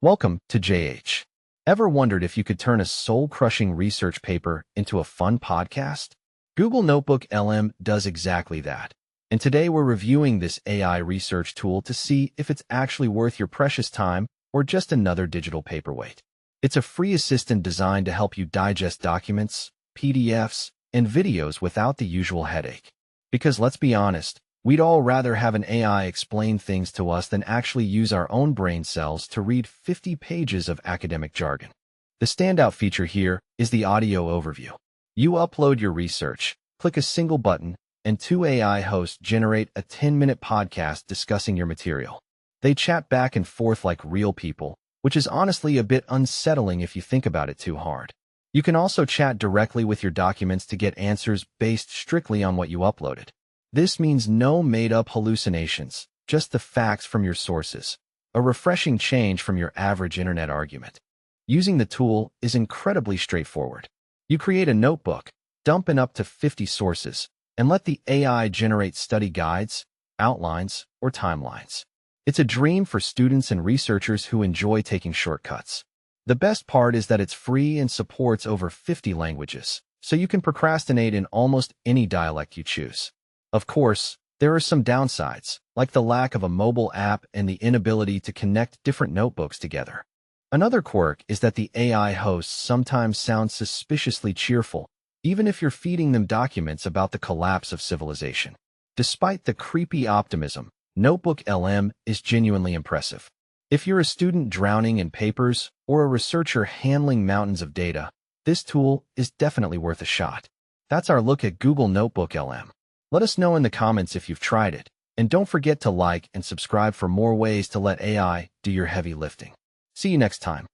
Welcome to JH. Ever wondered if you could turn a soul-crushing research paper into a fun podcast? Google NotebookLM does exactly that. And today we're reviewing this AI research tool to see if it's actually worth your precious time or just another digital paperweight. It's a free assistant designed to help you digest documents, PDFs, and videos without the usual headache. Because let's be honest, we'd all rather have an AI explain things to us than actually use our own brain cells to read 50 pages of academic jargon. The standout feature here is the audio overview. You upload your research, click a single button, and two AI hosts generate a 10-minute podcast discussing your material. They chat back and forth like real people, which is honestly a bit unsettling if you think about it too hard. You can also chat directly with your documents to get answers based strictly on what you uploaded. This means no made-up hallucinations, just the facts from your sources, a refreshing change from your average internet argument. Using the tool is incredibly straightforward. You create a notebook, dump in up to 50 sources, and let the AI generate study guides, outlines, or timelines. It's a dream for students and researchers who enjoy taking shortcuts. The best part is that it's free and supports over 50 languages, so you can procrastinate in almost any dialect you choose. Of course, there are some downsides, like the lack of a mobile app and the inability to connect different notebooks together. Another quirk is that the AI hosts sometimes sound suspiciously cheerful, even if you're feeding them documents about the collapse of civilization. Despite the creepy optimism, NotebookLM is genuinely impressive. If you're a student drowning in papers or a researcher handling mountains of data, this tool is definitely worth a shot. That's our look at Google NotebookLM. Let us know in the comments if you've tried it, and don't forget to like and subscribe for more ways to let AI do your heavy lifting. See you next time.